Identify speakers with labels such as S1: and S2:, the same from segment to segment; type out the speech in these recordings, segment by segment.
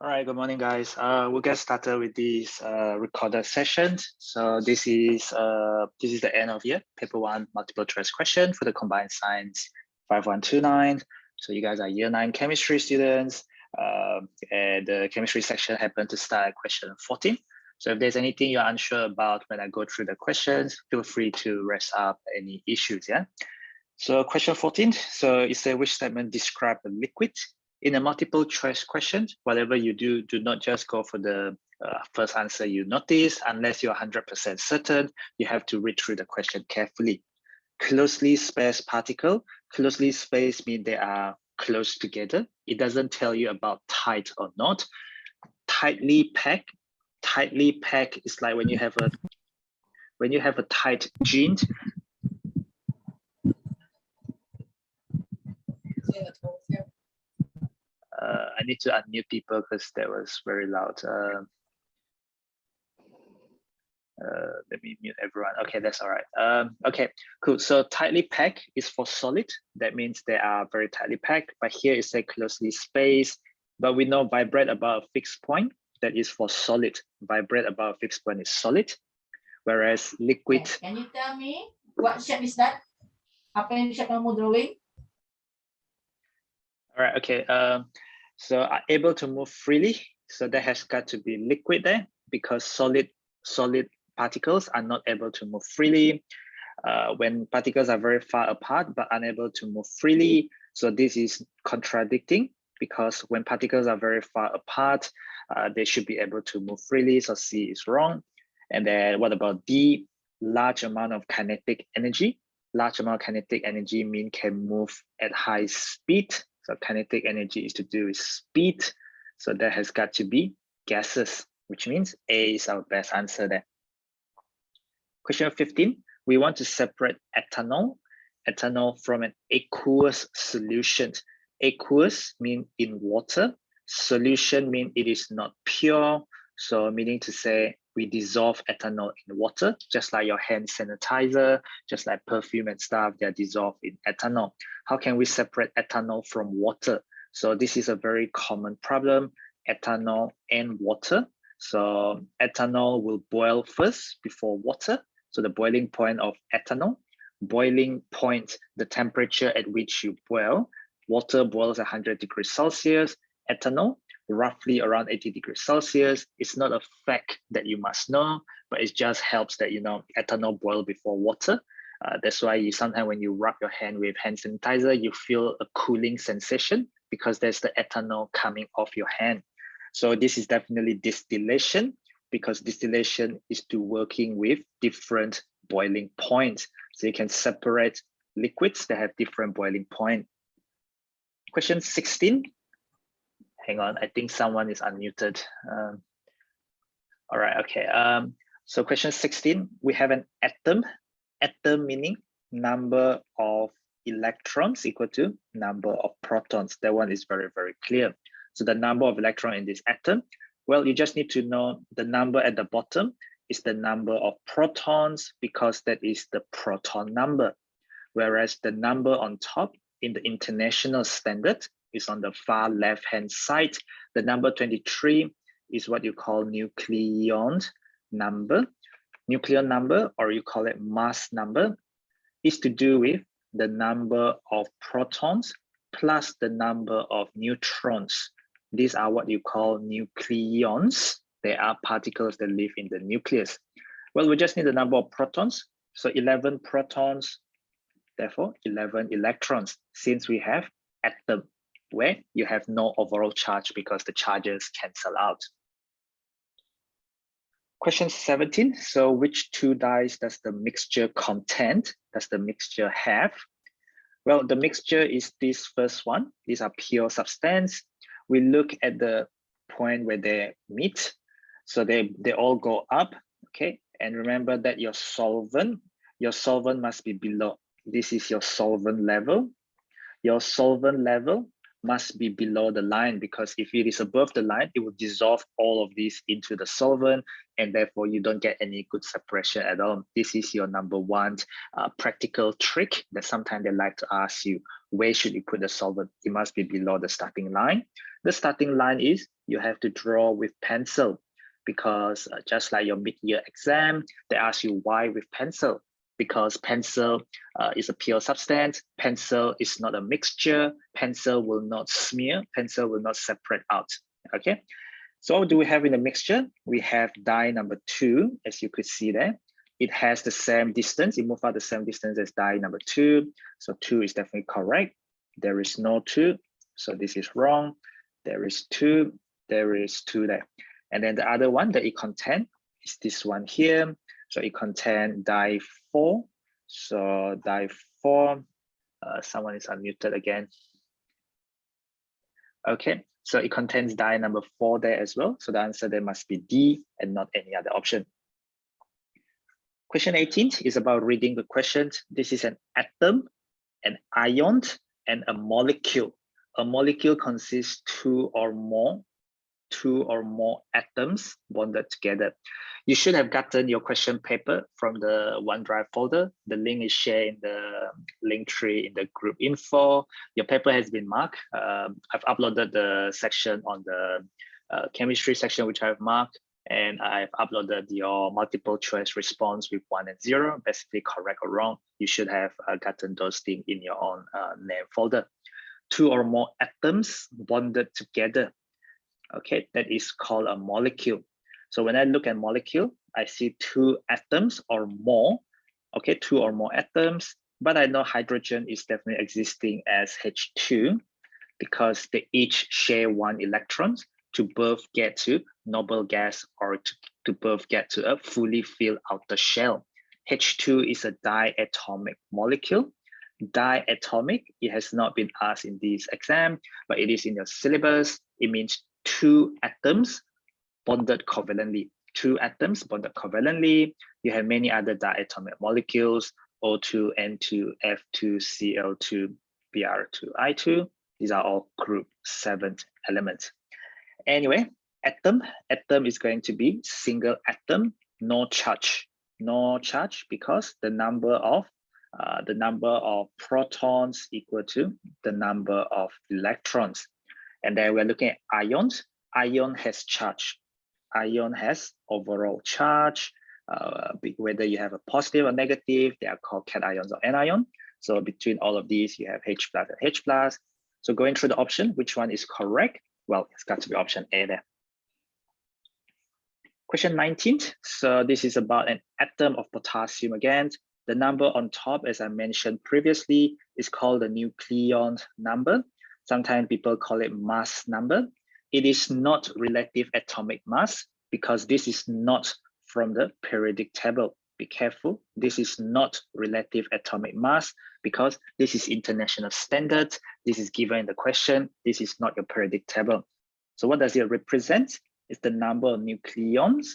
S1: All right, good morning, guys. We'll get started with this recorded session. So this is the end of year, paper 1, multiple choice question for the combined science 5129. So you guys are year 9 chemistry students, and the chemistry section happened to start at question 14. So if there's anything you're unsure about when I go through the questions, feel free to raise up any issues. Yeah. So question 14. So it says which statement describe a liquid? In a multiple choice question, whatever you do not just go for the first answer you notice. Unless you're 100% certain, you have to read through the question carefully. Closely spaced particle. Closely spaced means they are close together. It doesn't tell you about tight or not. Tightly packed. Tightly packed is like when you have a tight jeans. I need to unmute people because that was very loud. Let me mute everyone. Okay, that's all right. Okay, cool. So tightly packed is for solid. That means they are very tightly packed. But here it says closely spaced. But we know vibrate above a fixed point. That is for solid. Vibrate above a fixed point is solid. Whereas liquid.
S2: Okay. Can you tell me what shape is that? Apa yang shape kamu drawing?
S1: All right. Okay. So are able to move freely. So that has got to be liquid there because solid particles are not able to move freely. When particles are very far apart but unable to move freely. So this is contradicting because when particles are very far apart, they should be able to move freely. So C is wrong. And then what about D? Large amount of kinetic energy. Large amount of kinetic energy mean can move at high speed. So kinetic energy is to do with speed. So that has got to be gases, which means A is our best answer there. Question 15, we want to separate ethanol from an aqueous solution. Aqueous means in water. Solution means it is not pure. So meaning to say we dissolve ethanol in water, just like your hand sanitizer, just like perfume and stuff, they're dissolved in ethanol. How can we separate ethanol from water? So this is a very common problem, ethanol and water. So ethanol will boil first before water. So the boiling point of ethanol, boiling point, the temperature at which you boil, water boils 100 degrees Celsius, ethanol, roughly around 80 degrees Celsius. It's not a fact that you must know, but it just helps that, you know, ethanol boil before water. That's why you sometimes when you rub your hand with hand sanitizer, you feel a cooling sensation because there's the ethanol coming off your hand. So this is definitely distillation because distillation is to working with different boiling points. So you can separate liquids that have different boiling point. Question 16. Hang on, I think someone is unmuted. All right, okay. So question 16, we have an atom. Atom meaning number of electrons equal to number of protons. That one is very, very clear. So the number of electrons in this atom, well, you just need to know the number at the bottom is the number of protons because that is the proton number. Whereas the number on top in the international standard is on the far left-hand side. The number 23 is what you call Nucleon number. Nucleon number, or you call it mass number, is to do with the number of protons plus the number of neutrons. These are what you call nucleons. They are particles that live in the nucleus. Well, we just need the number of protons. So 11 protons, therefore 11 electrons, since we have atom where you have no overall charge because the charges cancel out. Question 17, so which two dyes does the mixture contain? Does the mixture have? Well, the mixture is this first one. These are pure substance. We look at the point where they meet. So they all go up, okay? And remember that your solvent must be below. This is your solvent level. Your solvent level must be below the line because if it is above the line, it will dissolve all of these into the solvent and therefore you don't get any good separation at all. This is your number one practical trick that sometimes they like to ask you, where should you put the solvent? It must be below the starting line. The starting line is you have to draw with pencil, because just like your mid-year exam, they ask you why with pencil, because pencil is a pure substance, pencil is not a mixture, pencil will not smear, pencil will not separate out, okay? So what do we have in the mixture? We have dye number 2, as you could see there. It has the same distance, it moves out the same distance as dye number 2. So 2 is definitely correct. There is no 2, so this is wrong. There is 2, there is 2 there. And then the other one that it contains is this one here. So it contains dye 4. So dye 4, someone is unmuted again. Okay, so it contains dye number 4 there as well. So the answer there must be D and not any other option. Question 18 is about reading the questions. This is an atom, an ion, and a molecule. A molecule consists two or more atoms bonded together. You should have gotten your question paper from the OneDrive folder. The link is shared in the link tree in the group info. Your paper has been marked. I've uploaded the section on the chemistry section, which I've marked, and I've uploaded your multiple choice response with 1 and 0, basically correct or wrong. You should have gotten those things in your own name folder. Two or more atoms bonded together. Okay, that is called a molecule. So when I look at molecule, I see 2 atoms or more. Okay, 2 or more atoms, but I know hydrogen is definitely existing as H2 because they each share 1 electron to both get to noble gas or to both get to a fully filled outer shell. H2 is a diatomic molecule. Diatomic, it has not been asked in this exam, but it is in your syllabus. It means 2 atoms bonded covalently. 2 atoms bonded covalently. You have many other diatomic molecules, O2, N2, F2, Cl2, Br2, I2. These are all group 7 elements. Anyway, atom is going to be single atom, no charge. No charge because the number of protons equal to the number of electrons. And then we're looking at ions. Ion has charge. Ion has overall charge. Whether you have a positive or negative, they are called cations or anion. So between all of these, you have H plus and H plus. So going through the option, which one is correct? Well, it's got to be option A there. Question 19. So this is about an atom of potassium again. The number on top, as I mentioned previously, is called the Nucleon number. Sometimes people call it mass number. It is not relative atomic mass because this is not from the periodic table. Be careful. This is not relative atomic mass because this is international standard. This is given in the question. This is not your periodic table. So what does it represent? It's the number of nucleons.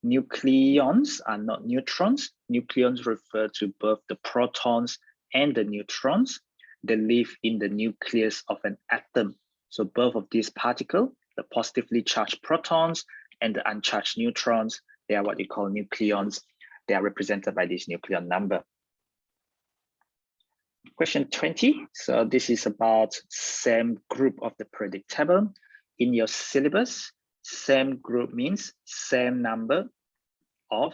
S1: Nucleons are not neutrons. Nucleons refer to both the protons and the neutrons. They live in the nucleus of an atom. So both of these particles, the positively charged protons and the uncharged neutrons, they are what you call nucleons. They are represented by this nucleon number. Question 20. So this is about same group of the periodic table. In your syllabus, same group means same number of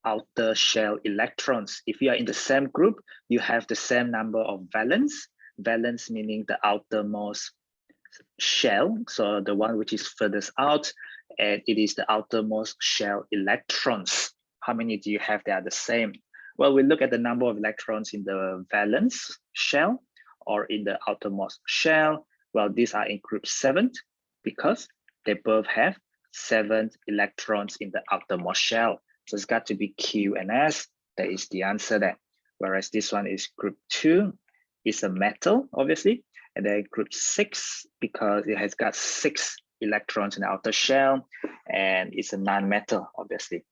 S1: outer shell electrons. If you are in the same group, you have the same number of valence. Valence meaning the outermost shell, so the one which is furthest out, and it is the outermost shell electrons. How many do you have that are the same? Well, we look at the number of electrons in the valence shell or in the outermost shell. Well, these are in group 7 because they both have 7 electrons in the outermost shell. So it's got to be Q and S. That is the answer there. Whereas this one is group 2, is a metal, obviously. And then group 6, because it has got 6 electrons in the outer shell, and it's a non-metal, obviously.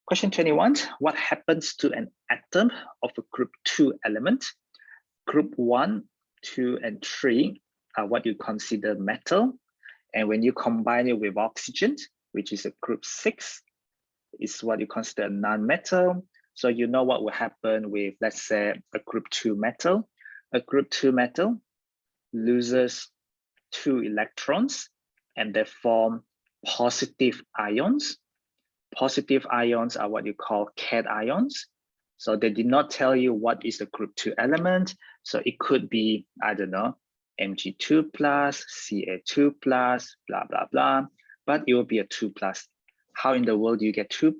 S1: Question 21, what happens to an atom of a group 2 element? Group 1, 2, and 3 are what you consider metal. And when you combine it with oxygen, which is a group 6, is what you consider non-metal. So you know what will happen with, let's say, a group 2 metal. A group 2 metal loses 2 electrons and they form positive ions. Positive ions are what you call cations. So they did not tell you what is the group 2 element. So it could be, I don't know, Mg2+, Ca2+, blah, blah, blah, but it will be a 2+. How in the world do you get 2+?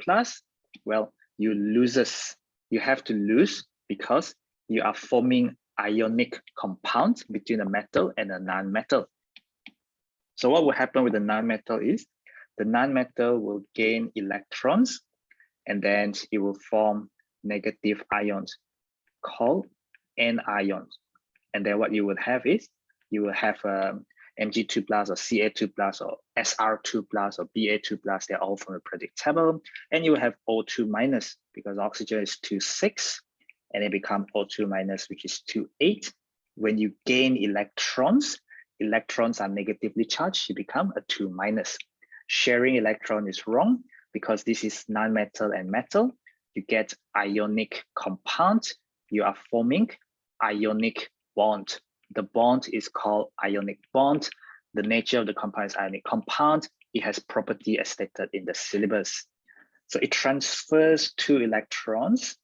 S1: Well, you have to lose because you are forming ionic compounds between a metal and a non-metal. So what will happen with the non-metal is the non-metal will gain electrons and then it will form negative ions called anions. And then what you will have is you will have Mg2+ or Ca2+ or Sr2+ or Ba2+, they're all from the periodic table. And you will have O2- because oxygen is 2,6 and it becomes O2-, which is 2,8. When you gain electrons, electrons are negatively charged, you become a 2-. Sharing electron is wrong because this is non-metal and metal. You get ionic compound, you are forming ionic bond. The bond is called ionic bond. The nature of the compound is ionic compound. It has property as stated in the syllabus. So it transfers 2 electrons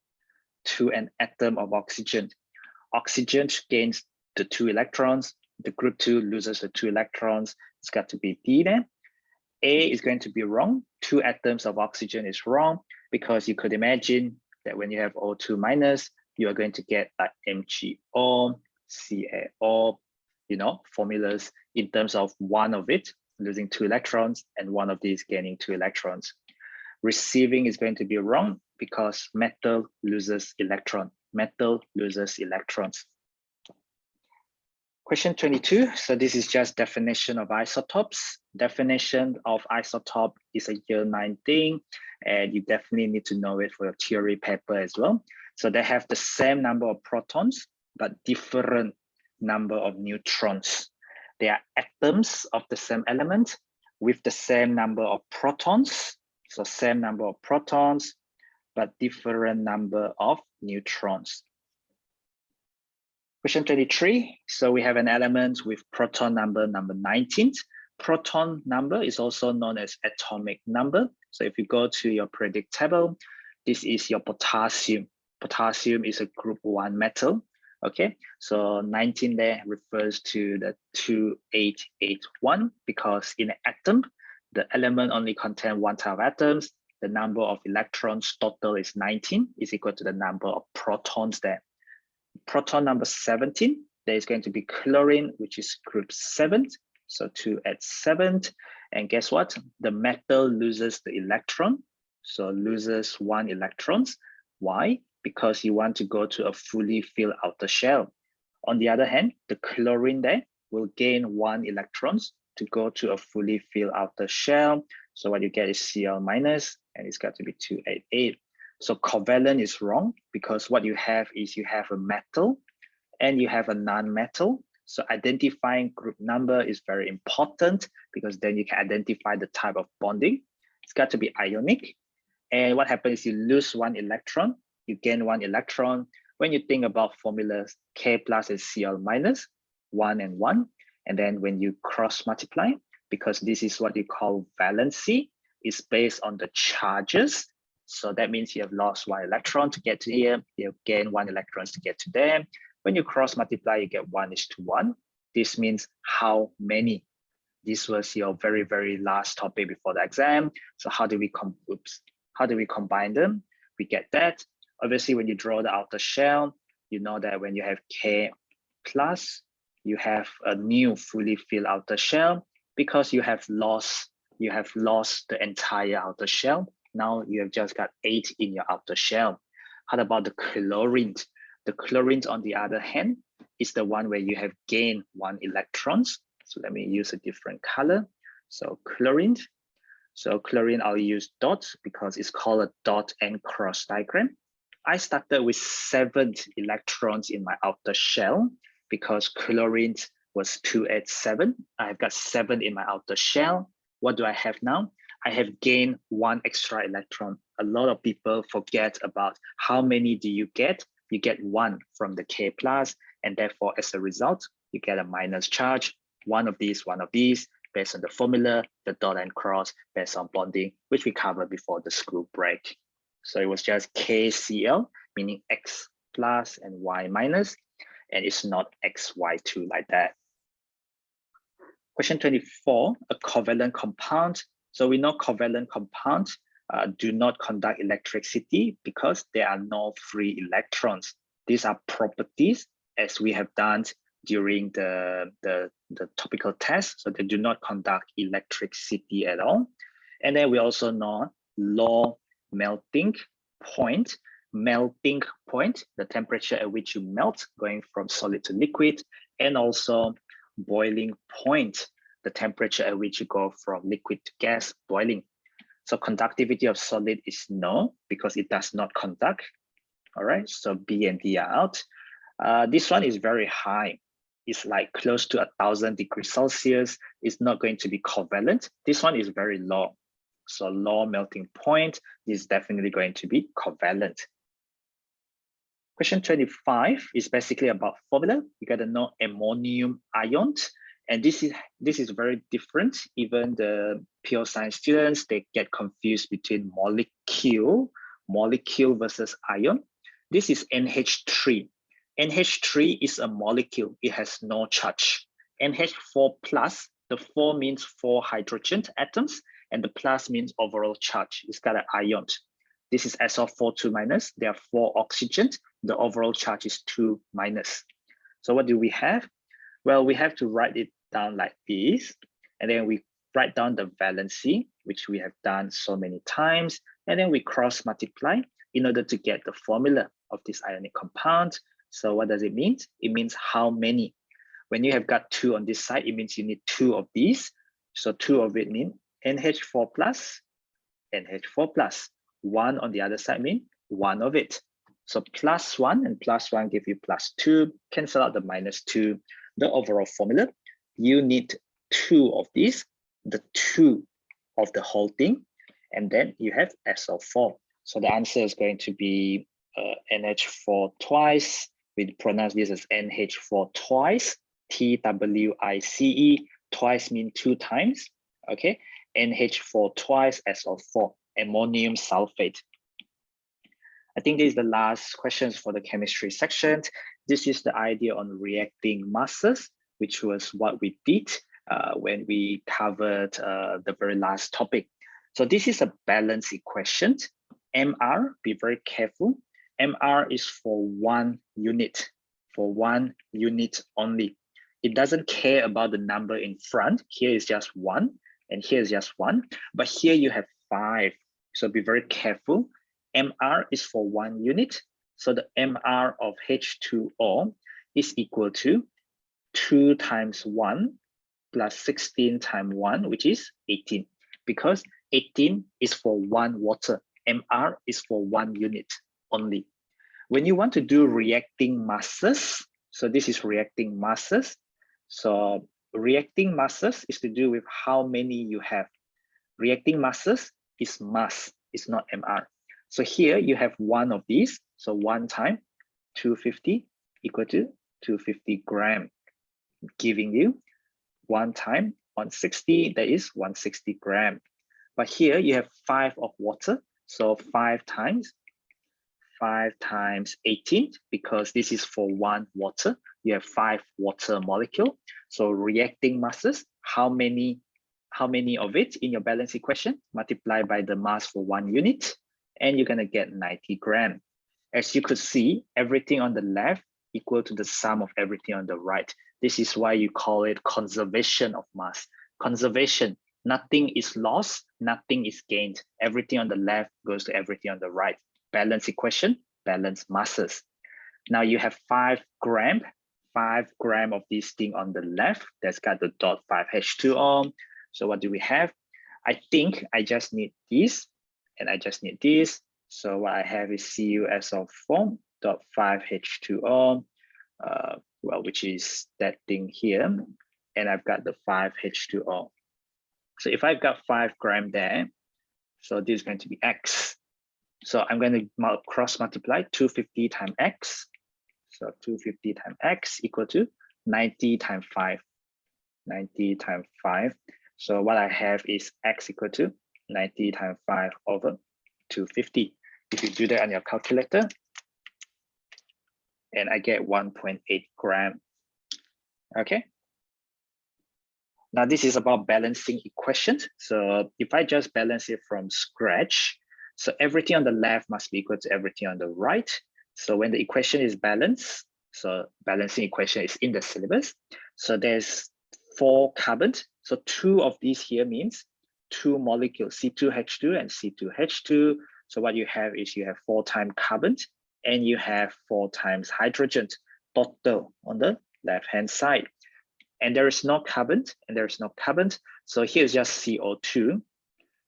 S1: to an atom of oxygen. Oxygen gains the 2 electrons. The group 2 loses the 2 electrons. It's got to be D there. A is going to be wrong. 2 atoms of oxygen is wrong because you could imagine that when you have O2-, you are going to get like MgO, CaO, you know, formulas in terms of one of it losing 2 electrons and one of these gaining 2 electrons. Receiving is going to be wrong because metal loses electron. Metal loses electrons. Question 22. So this is just definition of isotopes. Definition of isotope is a year 9 thing, and you definitely need to know it for your theory paper as well. So they have the same number of protons, but different number of neutrons. They are atoms of the same element with the same number of protons. So same number of protons, but different number of neutrons. Question 23. So we have an element with proton number 19. Proton number is also known as atomic number. So if you go to your periodic table, this is your potassium. Potassium is a group 1 metal. Okay, so 19 there refers to the 2881 because in an atom, the element only contains 1 type of atoms. The number of electrons total is 19, is equal to the number of protons there. Proton number 17, there is going to be chlorine, which is group 7. So 2 at 7. And guess what? The metal loses the electron. So loses 1 electron. Why? Because you want to go to a fully filled outer shell. On the other hand, the chlorine there will gain 1 electrons to go to a fully filled outer shell. So what you get is Cl-, and it's got to be 288. So covalent is wrong because what you have is you have a metal and you have a non-metal. So identifying group number is very important because then you can identify the type of bonding. It's got to be ionic. And what happens is you lose 1 electron, you gain 1 electron. When you think about formulas, K+ is Cl-, 1 and 1. And then when you cross multiply, because this is what you call valency, is based on the charges. So that means you have lost 1 electron to get to here, you have gained 1 electron to get to there. When you cross multiply, you get 1:1. This means how many? This was your very, very last topic before the exam. So how do we combine them? We get that. Obviously, when you draw the outer shell, you know that when you have K+, you have a new fully filled outer shell because you have lost the entire outer shell. Now you have just got 8 in your outer shell. How about the chlorine? The chlorine, on the other hand, is the one where you have gained 1 electrons. So let me use a different color. So chlorine. So chlorine, I'll use dots because it's called a dot and cross diagram. I started with 7 electrons in my outer shell because chlorine was 2 at 7. I've got 7 in my outer shell. What do I have now? I have gained 1 extra electron. A lot of people forget about how many do you get? You get 1 from the K+, and therefore as a result, you get a minus charge. one of these, based on the formula, the dot and cross, based on bonding, which we covered before the school break. So it was just KCl, meaning X plus and Y minus, and it's not XY2 like that. Question 24, a covalent compound. So we know covalent compounds do not conduct electricity because there are no free electrons. These are properties as we have done during the topical test. So they do not conduct electricity at all. And then we also know low melting point, the temperature at which you melt going from solid to liquid, and also boiling point, the temperature at which you go from liquid to gas, boiling. So conductivity of solid is no, because it does not conduct. All right, so B and D are out. This one is very high. It's like close to 1,000 degrees Celsius. It's not going to be covalent. This one is very low. So low melting point is definitely going to be covalent. Question 25 is basically about formula. You got to know ammonium ions. And this is very different. Even the pure science students, they get confused between molecule versus ion. This is NH3. NH3 is a molecule. It has no charge. NH4 plus, the 4 means 4 hydrogen atoms, and the plus means overall charge. It's got an ion. This is SO4 2 minus. There are 4 oxygens. The overall charge is 2 minus. So what do we have? Well, we have to write it down like this, and then we write down the valency, which we have done so many times, and then we cross multiply in order to get the formula of this ionic compound. So what does it mean? It means how many. When you have got 2 on this side, it means you need 2 of these. So 2 of it means NH4 plus, NH4 plus. 1 on the other side means 1 of it. So plus 1 and plus 1 give you plus 2, cancel out the minus 2. The overall formula, you need 2 of these, the 2 of the whole thing, and then you have SO4. So the answer is going to be NH4 twice. We pronounce this as NH4 twice, TWICE, twice means 2 times, okay? NH4 twice SO4, ammonium sulfate. I think this is the last questions for the chemistry section. This is the idea on reacting masses, which was what we did when we covered the very last topic. So this is a balance equation. MR, be very careful. MR is for 1 unit, only. It doesn't care about the number in front. Here is just 1, and here is just 1. But here you have 5. So be very careful. MR is for 1 unit. So the MR of H2O is equal to 2 times 1 plus 16 times 1, which is 18. Because 18 is for 1 water. MR is for 1 unit only. When you want to do reacting masses, so this is reacting masses. So reacting masses is to do with how many you have. Reacting masses is mass, it's not MR. So here you have 1 of these. So 1 time 250 equal to 250 gram, giving you 1 time 160, that is 160 gram. But here you have 5 of water. So 5 times 18, because this is for 1 water. You have 5 water molecule. So reacting masses, how many of it in your balance equation? Multiply by the mass for 1 unit, and you're gonna get 90 gram. As you could see, everything on the left equal to the sum of everything on the right. This is why you call it conservation of mass. Conservation, nothing is lost, nothing is gained. Everything on the left goes to everything on the right. Balance equation, balance masses. Now you have 5 gram of this thing on the left. That's got the dot 5H2O. So what do we have? I think I just need this, and I just need this. So what I have is CuSO4 dot 5H2O, well, which is that thing here, and I've got the 5H2O. So if I've got 5 gram there, so this is going to be X. So I'm going to cross multiply 250 times X. So 250 times X equal to 90 times 5. 90 times 5. So what I have is x equal to 90 times 5 over 250. If you do that on your calculator, and I get 1.8 gram. Okay. Now this is about balancing equations. So if I just balance it from scratch, so everything on the left must be equal to everything on the right. So when the equation is balanced, so balancing equation is in the syllabus. So there's 4 carbons. So 2 of these here means 2 molecules, C2H2 and C2H2. So what you have is you have 4 times carbon and you have 4 times hydrogen total on the left-hand side. And there is no carbon and there is no carbon. So here's just CO2.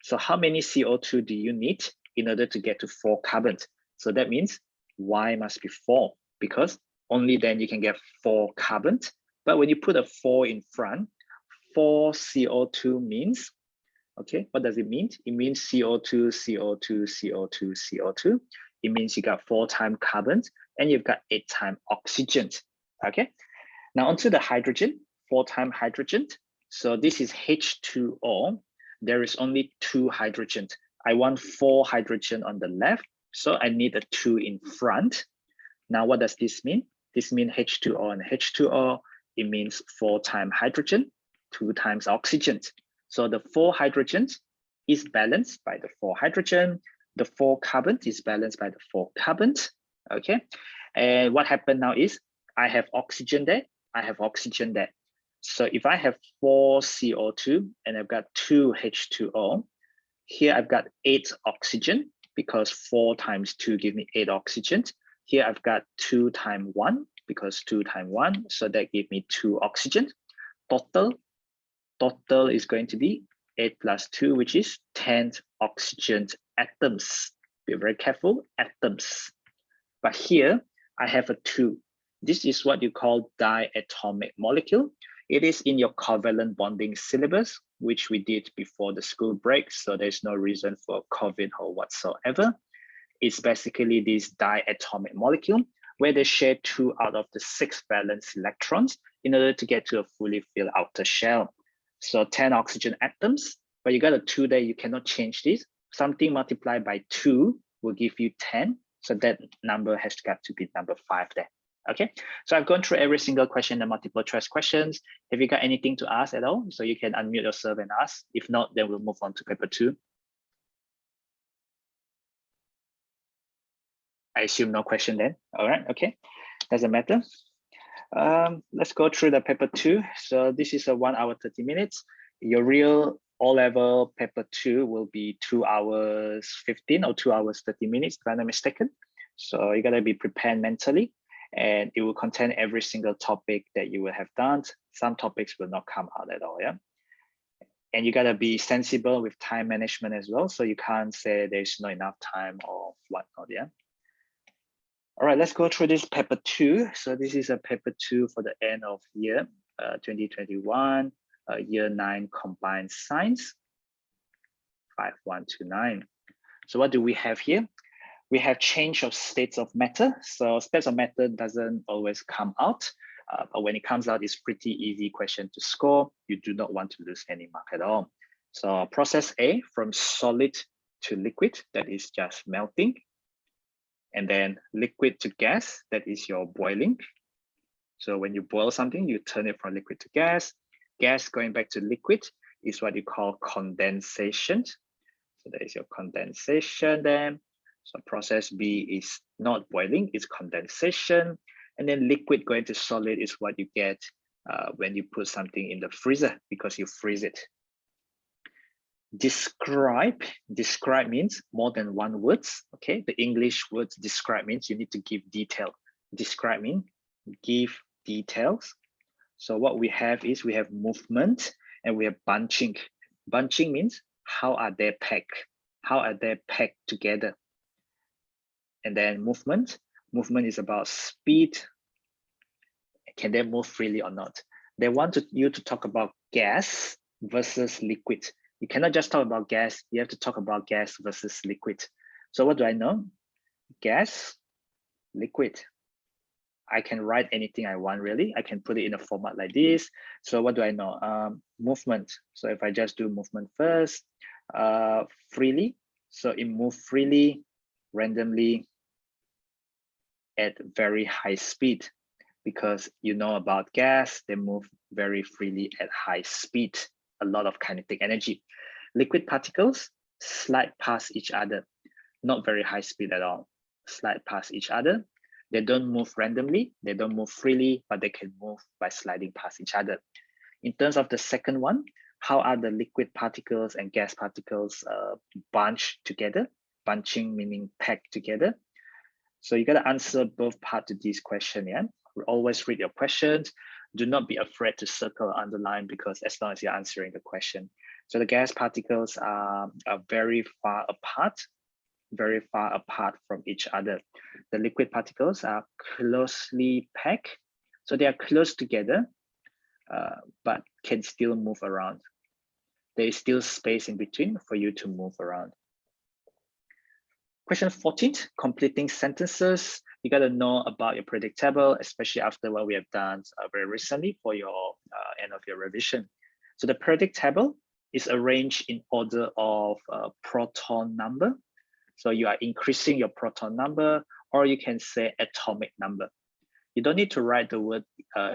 S1: So how many CO2 do you need in order to get to 4 carbons? So that means Y must be 4 because only then you can get 4 carbons. But when you put a 4 in front, 4 CO2 means, okay, what does it mean? It means CO2, CO2, CO2, CO2. It means you got 4 times carbons and you've got 8 times oxygen, okay? Now onto the hydrogen, 4 times hydrogen. So this is H2O. There is only 2 hydrogens. I want 4 hydrogen on the left, so I need a 2 in front. Now what does this mean? This means H2O and H2O. It means 4 times hydrogen, 2 times oxygen. So the 4 hydrogens is balanced by the 4 hydrogen. The 4 carbon is balanced by the 4 carbons. Okay. And what happened now is I have oxygen there. I have oxygen there. So if I have 4 CO2 and I've got 2 H2O, here I've got 8 oxygen because 4 times 2 give me 8 oxygen. Here I've got 2 times 1 because 2 times 1, so that gave me 2 oxygen. Total is going to be 8 plus 2, which is 10 oxygen atoms. Be very careful, atoms. But here I have a 2. This is what you call diatomic molecule. It is in your covalent bonding syllabus, which we did before the school break. So there's no reason for COVID or whatsoever. It's basically this diatomic molecule where they share 2 out of the 6 valence electrons in order to get to a fully filled outer shell. So 10 oxygen atoms, but you got a 2 there, you cannot change this. Something multiplied by 2 will give you 10. So that number has got to be number 5 there. Okay, so I've gone through every single question, the multiple choice questions. Have you got anything to ask at all? So you can unmute yourself and ask. If not, then we'll move on to paper 2. I assume no question then. All right, okay, doesn't matter. Let's go through the paper 2. So this is a 1 hour 30 minutes. Your real O-level paper 2 will be 2 hours 15 or 2 hours 30 minutes, if I'm not mistaken. So you gotta be prepared mentally, and it will contain every single topic that you will have done. Some topics will not come out at all, yeah? And you gotta be sensible with time management as well. So you can't say there's not enough time or whatnot, yeah? All right, let's go through this paper 2. So this is a paper 2 for the end of year 2021, year 9 combined science, 5129. So what do we have here? We have change of states of matter. So states of matter doesn't always come out, but when it comes out, it's pretty easy question to score. You do not want to lose any mark at all. So process A, from solid to liquid, that is just melting. And then liquid to gas, that is your boiling. So when you boil something, you turn it from liquid to gas. Gas going back to liquid is what you call condensation. So that is your condensation then. So process B is not boiling, it's condensation. And then liquid going to solid is what you get when you put something in the freezer because you freeze it. Describe means more than 1 words. Okay, the English words describe means you need to give detail. Describe means give details. So what we have is we have movement and we have bunching. Bunching means how are they packed? How are they packed together? And then movement is about speed. Can they move freely or not? They want you to talk about gas versus liquid. You cannot just talk about gas, you have to talk about gas versus liquid. So what do I know? Gas, liquid. I can write anything I want, really. I can put it in a format like this. So what do I know? Movement. So if I just do movement first, freely. So it moves freely, randomly, at very high speed, because you know about gas, they move very freely at high speed, a lot of kinetic energy. Liquid particles slide past each other, not very high speed at all, slide past each other. They don't move randomly, they don't move freely, but they can move by sliding past each other. In terms of the second one, how are the liquid particles and gas particles bunched together? Bunching meaning packed together. So you got to answer both parts to this question, yeah? Always read your questions. Do not be afraid to circle or underline, because as long as you're answering the question. So the gas particles are very far apart from each other. The liquid particles are closely packed. So they are close together, but can still move around. There is still space in between for you to move around. Question 14, completing sentences. You got to know about your periodic table, especially after what we have done very recently for your end of your revision. So the periodic table is arranged in order of proton number. So you are increasing your proton number, or you can say atomic number. You don't need to write the word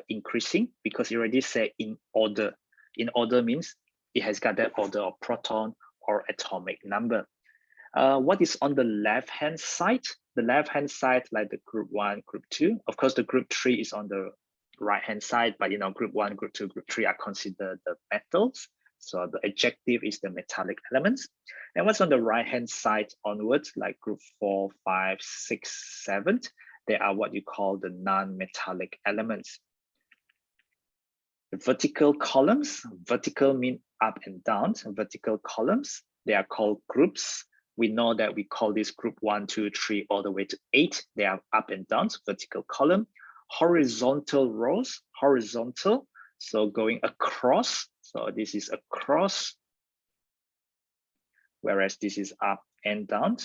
S1: increasing, because you already say in order. In order means it has got that order of proton or atomic number. What is on the left-hand side? The left-hand side, like the group 1, group 2. Of course, the group 3 is on the right-hand side, but group 1, group 2, group 3 are considered the metals. So the adjective is the metallic elements. And what's on the right-hand side onwards, like group 4, 5, 6, 7, they are what you call the non-metallic elements. The vertical columns, vertical mean up and down. Vertical columns, they are called groups. We know that we call this group 1, 2, 3, all the way to 8. They are up and down, vertical column. Horizontal rows, horizontal, so going across. So this is across, whereas this is up and down.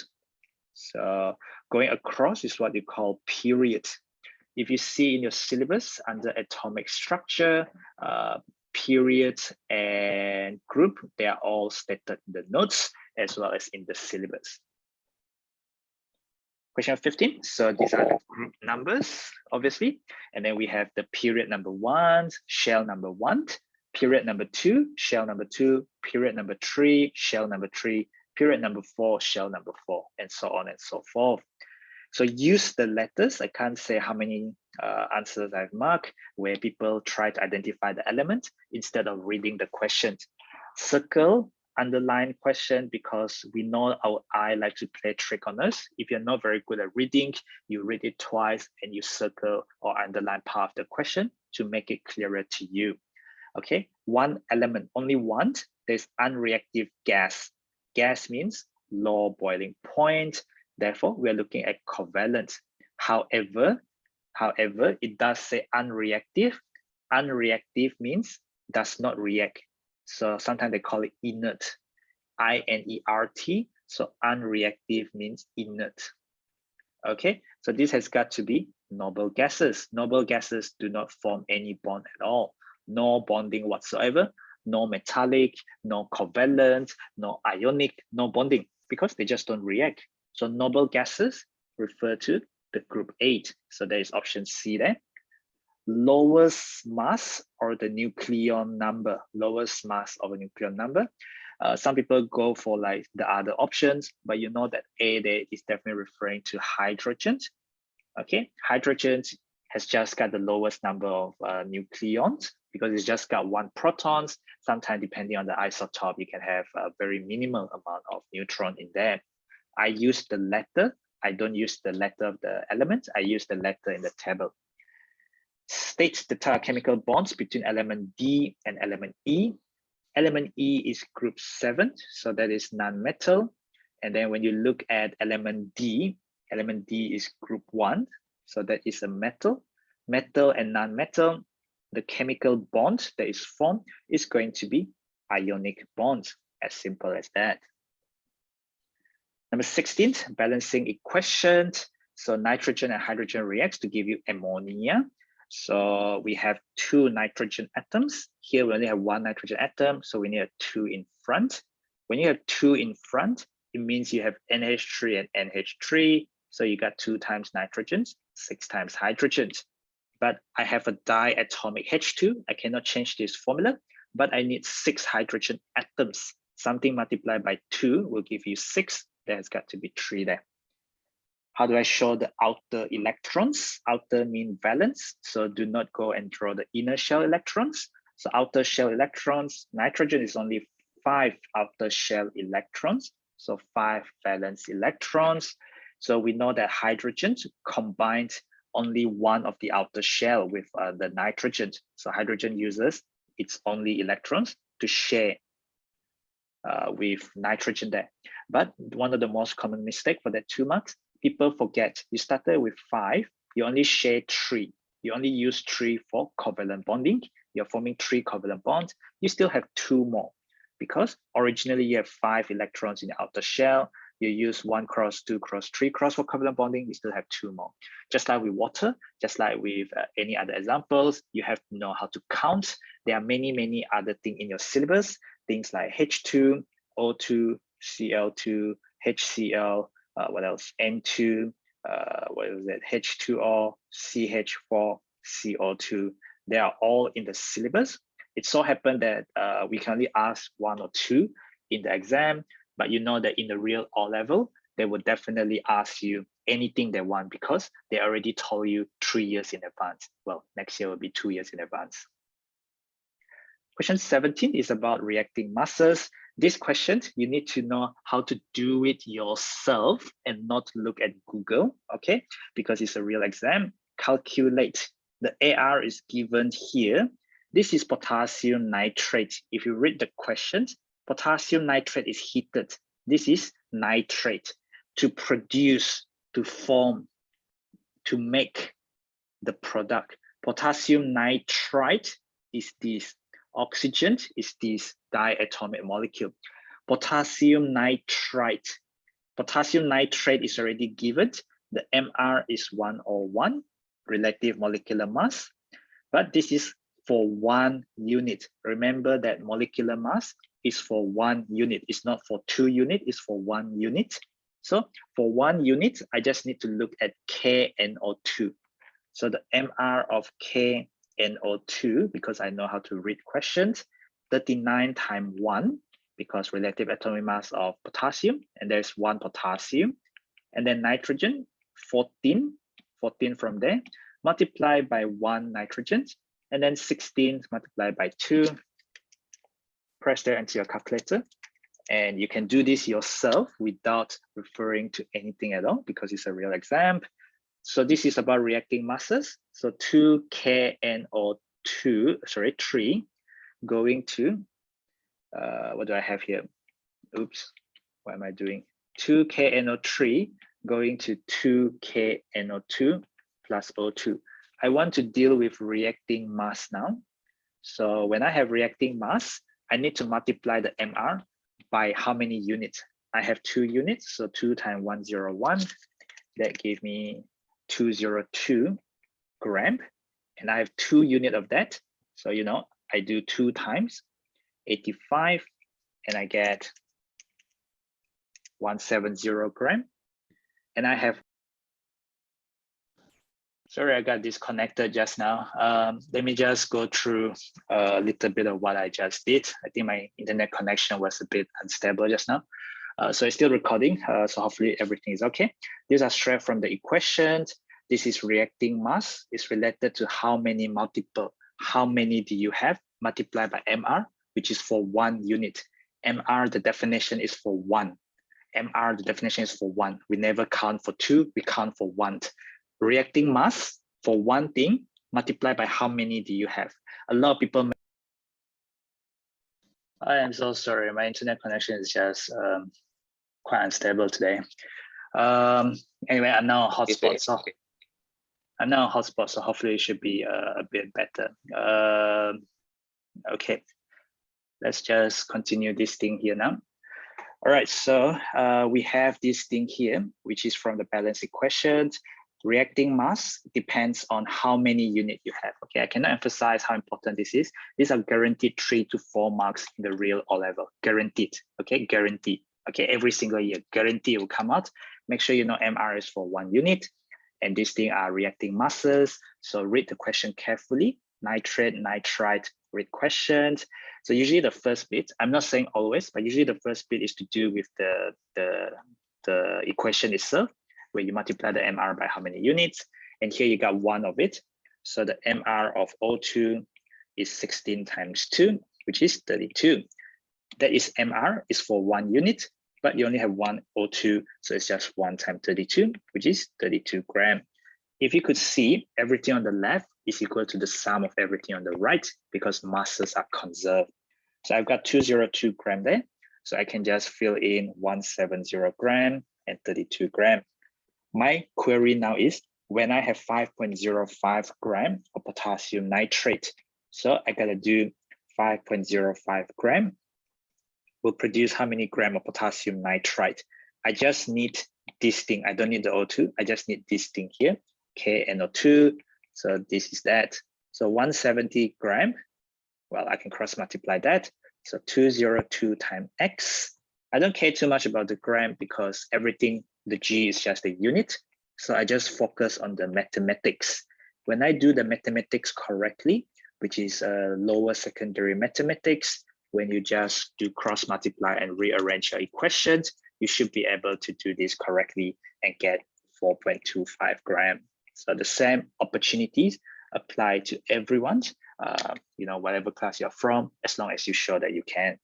S1: So going across is what you call period. If you see in your syllabus under atomic structure, period and group, they are all stated in the notes as well as in the syllabus. Question 15. So these are the group numbers, obviously. And then we have the period number 1, shell number 1, period number 2, shell number 2, period number 3, shell number 3, period number 4, shell number 4, and so on and so forth. So use the letters. I can't say how many answers I've marked where people try to identify the element instead of reading the question. Circle, underline question, because we know our eye likes to play trick on us. If you're not very good at reading, you read it twice and you circle or underline part of the question to make it clearer to you. Okay, one element, only one, there's unreactive gas. Gas means low boiling point. Therefore, we are looking at covalent. However, it does say unreactive. Unreactive means does not react. So sometimes they call it inert, I-N-E-R-T. So unreactive means inert. Okay, so this has got to be noble gases. Noble gases do not form any bond at all. No bonding whatsoever, no metallic, no covalent, no ionic, no bonding, because they just don't react. So noble gases refer to the group 8. So there is option C there. Lowest mass or the nucleon number, lowest mass of a nucleon number. Some people go for like the other options, but you know that A there is definitely referring to hydrogen. Okay, hydrogen has just got the lowest number of nucleons because it's just got 1 protons. Sometimes depending on the isotope, you can have a very minimal amount of neutron in there. I use the letter. I don't use the letter of the element. I use the letter in the table. State the chemical bonds between element D and element E. Element E is group 7, so that is non-metal. And then when you look at element D is group 1, so that is a metal. Metal and non-metal, the chemical bond that is formed is going to be ionic bonds, as simple as that. Number 16, balancing equation. So nitrogen and hydrogen reacts to give you ammonia. So we have 2 nitrogen atoms. Here we only have 1 nitrogen atom, so we need a 2 in front. When you have 2 in front, it means you have NH3 and NH3. So you got 2 times nitrogens, 6 times hydrogens. But I have a diatomic H2. I cannot change this formula, but I need 6 hydrogen atoms. Something multiplied by 2 will give you 6. There's got to be 3 there. How do I show the outer electrons? Outer mean valence, so do not go and draw the inner shell electrons. So outer shell electrons, nitrogen is only 5 outer shell electrons, so 5 valence electrons. So we know that hydrogen combined only 1 of the outer shell with the nitrogen. So hydrogen uses its only electrons to share with nitrogen there. But one of the most common mistake for that 2 marks, people forget you started with 5, you only share 3. You only use 3 for covalent bonding. You're forming 3 covalent bonds. You still have 2 more because originally you have 5 electrons in the outer shell. You use 1 cross, 2 cross, 3 cross for covalent bonding. You still have 2 more. Just like with water, just like with any other examples, you have to know how to count. There are many other things in your syllabus, things like H2, O2, Cl2, HCl, what else? N2, what is it? H2O, CH4, CO2. They are all in the syllabus. It so happened that we can only ask 1 or 2 in the exam, but you know that in the real O level, they will definitely ask you anything they want because they already told you 3 years in advance. Well, next year will be 2 years in advance. Question 17 is about reacting masses. This question, you need to know how to do it yourself and not look at Google, okay? Because it's a real exam. Calculate. The AR is given here. This is potassium nitrate. If you read the questions, potassium nitrate is heated. This is nitrate. To produce, to form, to make the product. Potassium nitrite is this. Oxygen is this diatomic molecule. Potassium nitrite. Potassium nitrate is already given. The MR is 101, relative molecular mass. But this is for 1 unit. Remember that molecular mass is for 1 unit. It's not for 2 units, it's for 1 unit. So for 1 unit, I just need to look at KNO2. So the MR of KNO2, because I know how to read questions, 39 times 1, because relative atomic mass of potassium, and there's 1 potassium. And then nitrogen, 14 from there, multiplied by 1 nitrogen, and then 16 multiplied by 2. Press there into your calculator. And you can do this yourself without referring to anything at all because it's a real exam. So this is about reacting masses. So 3 going to, what do I have here? Oops, what am I doing? 2KNO3 going to 2KNO2 plus O2. I want to deal with reacting mass now. So when I have reacting mass, I need to multiply the MR by how many units? I have 2 units, so 2 times 101, that gave me 202 gram, and I have 2 units of that. So, you know, I do 2 times 85, and I get 170 gram. And I have, sorry, I got disconnected just now. Let me just go through a little bit of what I just did. I think my internet connection was a bit unstable just now. So it's still recording, so hopefully everything is okay. These are straight from the equations. This is reacting mass. It's related to how many do you have multiplied by MR, which is for 1 unit. MR, the definition is for 1. MR, the definition is for 1. We never count for 2, we count for 1. Reacting mass for 1 thing multiplied by how many do you have? A lot of people. I am so sorry, my internet connection is just quite unstable today. Anyway, I'm now on hotspot, so hopefully it should be a bit better. Okay, let's just continue this thing here now. All right, so we have this thing here, which is from the balance equation. Reacting mass depends on how many units you have. Okay, I cannot emphasize how important this is. These are guaranteed 3 to 4 marks in the real O level, guaranteed. Okay, guaranteed. Okay, every single year, guarantee it will come out. Make sure you know MR is for 1 unit, and these things are reacting masses. So read the question carefully. Nitrate, nitrite, read questions. So usually the first bit, I'm not saying always, but usually the first bit is to do with the equation itself, where you multiply the MR by how many units. And here you got 1 of it. So the MR of O2 is 16 times 2, which is 32. That is MR is for 1 unit, but you only have 1 O2. So it's just 1 times 32, which is 32 grams. If you could see, everything on the left is equal to the sum of everything on the right because masses are conserved. So I've got 202 grams there. So I can just fill in 170 grams and 32 grams. My query now is when I have 5.05 grams of potassium nitrate. So I gotta do 5.05 grams will produce how many grams of potassium nitrite? I just need this thing. I don't need the O2. I just need this thing here, KNO2. So this is that. So 170 grams. Well, I can cross multiply that. So 202 times X. I don't care too much about the gram because everything, the G is just a unit. So I just focus on the mathematics. When I do the mathematics correctly, which is lower secondary mathematics, when you just do cross multiply and rearrange your equations, you should be able to do this correctly and get 4.25 grams. So the same opportunities apply to everyone, you know, whatever class you're from, as long as you show that you can.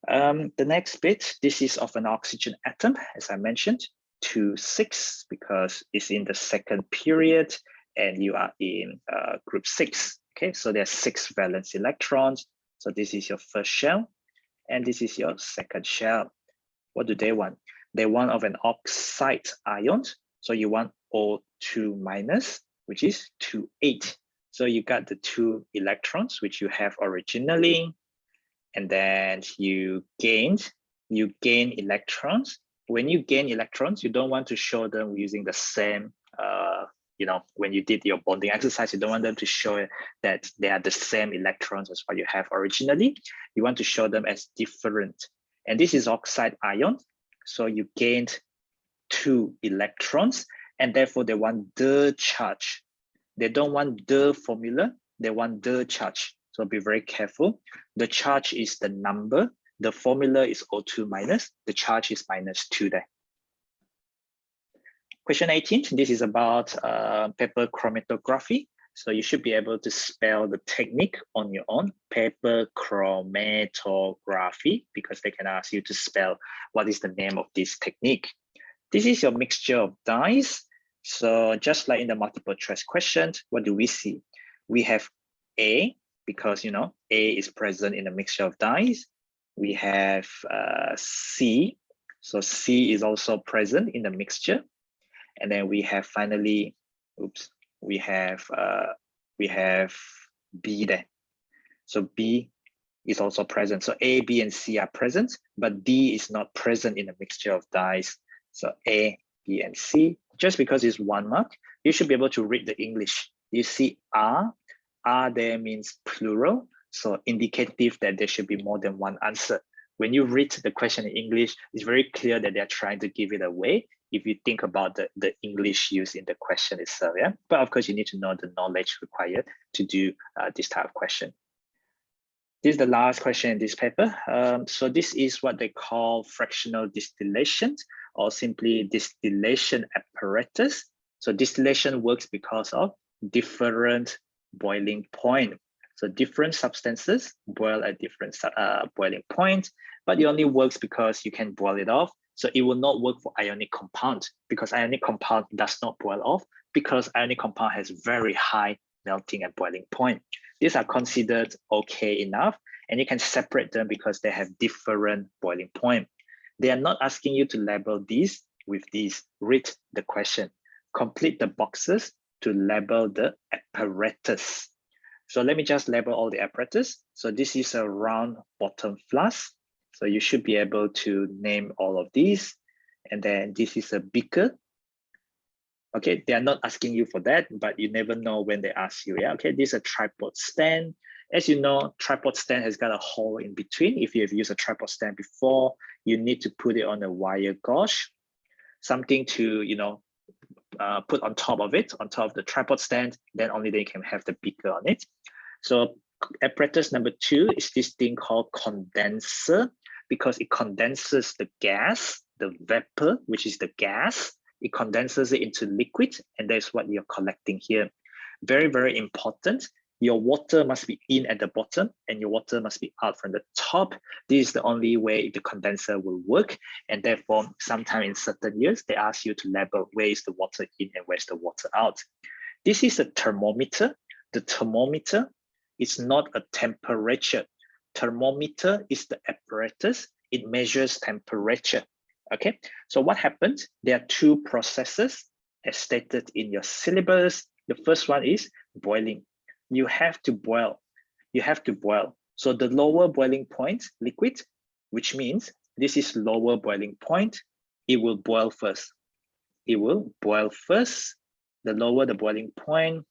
S1: The next bit, this is of an oxygen atom, as I mentioned, 2,6, because it's in the second period and you are in group 6. Okay, so there's 6 valence electrons. So this is your first shell, and this is your second shell. What do they want? They want of an oxide ion. So you want O2 minus, which is 2,8. So you got the 2 electrons, which you have originally, and then you gain electrons. When you gain electrons, you don't want to show them using the same, you know, when you did your bonding exercise, you don't want them to show that they are the same electrons as what you have originally. You want to show them as different. And this is oxide ion. So you gained 2 electrons, and therefore they want the charge. They don't want the formula, they want the charge. So be very careful. The charge is the number. The formula is O2 minus, the charge is -2 there. Question 18, this is about paper chromatography. So you should be able to spell the technique on your own, paper chromatography, because they can ask you to spell what is the name of this technique. This is your mixture of dyes. So just like in the multiple choice questions, what do we see? We have A, because you know A is present in the mixture of dyes. We have C, so C is also present in the mixture. And then we have finally, we have B there. So B is also present. So A, B, and C are present, but D is not present in the mixture of dyes. So A, B, and C, just because it's 1 mark, you should be able to read the English. You see R there means plural, so indicative that there should be more than 1 answer. When you read the question in English, it's very clear that they're trying to give it away if you think about the English used in the question itself, yeah? But of course, you need to know the knowledge required to do this type of question. This is the last question in this paper. So this is what they call fractional distillation, or simply distillation apparatus. So distillation works because of different boiling point. So different substances boil at different boiling points, but it only works because you can boil it off. So it will not work for ionic compound, because ionic compound does not boil off, because ionic compound has very high melting and boiling point. These are considered okay enough, and you can separate them because they have different boiling point. They are not asking you to label these with these. Read the question. Complete the boxes to label the apparatus. So let me just label all the apparatus. So this is a round bottom flask. So you should be able to name all of these. And then this is a beaker. Okay, they are not asking you for that, but you never know when they ask you. Yeah, okay, this is a tripod stand. As you know, tripod stand has got a hole in between. If you have used a tripod stand before, you need to put it on a wire gauge, something to, you know, put on top of it, on top of the tripod stand, then only they can have the beaker on it. So apparatus number 2 is this thing called condenser, because it condenses the gas, the vapor, which is the gas, it condenses it into liquid, and that's what you're collecting here. Very, very important. Your water must be in at the bottom and your water must be out from the top. This is the only way the condenser will work. And therefore, sometime in certain years, they ask you to label where is the water in and where's the water out. This is a thermometer. The thermometer is not a temperature. Thermometer is the apparatus. It measures temperature. Okay, so what happens? There are 2 processes as stated in your syllabus. The first one is boiling. You have to boil. You have to boil. So the lower boiling point, liquid, which means this is lower boiling point, it will boil first. It will boil first. The lower the boiling point,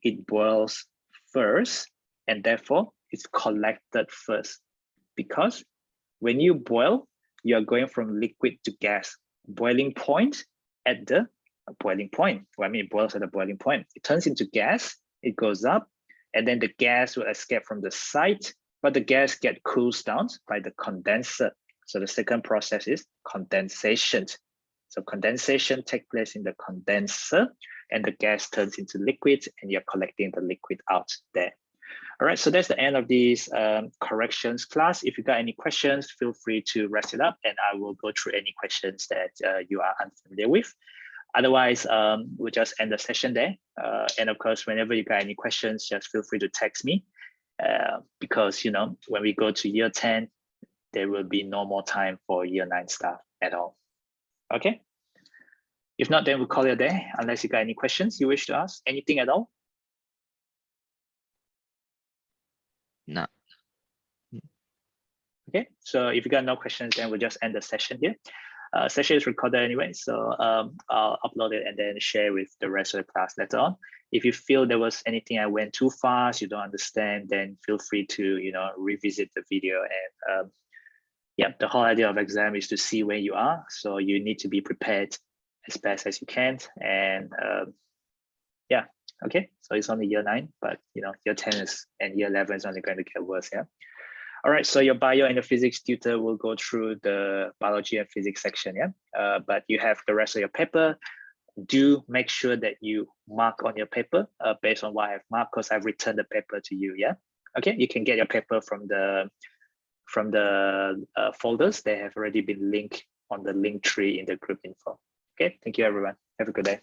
S1: it boils first, and therefore it's collected first. Because when you boil, you are going from liquid to gas. Boiling point at the boiling point. Well, I mean, it boils at the boiling point. It turns into gas, it goes up, and then the gas will escape from the side, but the gas gets cooled down by the condenser. So the second process is condensation. So condensation takes place in the condenser, and the gas turns into liquid, and you're collecting the liquid out there. All right, so that's the end of this corrections class. If you got any questions, feel free to raise it up, and I will go through any questions that you are unfamiliar with. Otherwise, we'll just end the session there. And of course, whenever you got any questions, just feel free to text me because, you know, when we go to year 10, there will be no more time for year 9 stuff at all. Okay. If not, then we'll call it a day, unless you got any questions you wish to ask, anything at all.
S3: No.
S1: Okay, so if you got no questions, then we'll just end the session here. Session is recorded anyway, so I'll upload it and then share with the rest of the class later on. If you feel there was anything I went too fast, you don't understand, then feel free to, you know, revisit the video. And yeah, the whole idea of exam is to see where you are. So you need to be prepared as best as you can. And yeah, okay, so it's only year 9, but you know, year 10 is and year 11 is only going to get worse. Yeah. All right, so your bio and the physics tutor will go through the biology and physics section, yeah? But you have the rest of your paper. Do make sure that you mark on your paper based on what I've marked, because I've returned the paper to you, yeah? Okay, you can get your paper from the folders. They have already been linked on the link tree in the group info. Okay, thank you everyone. Have a good day.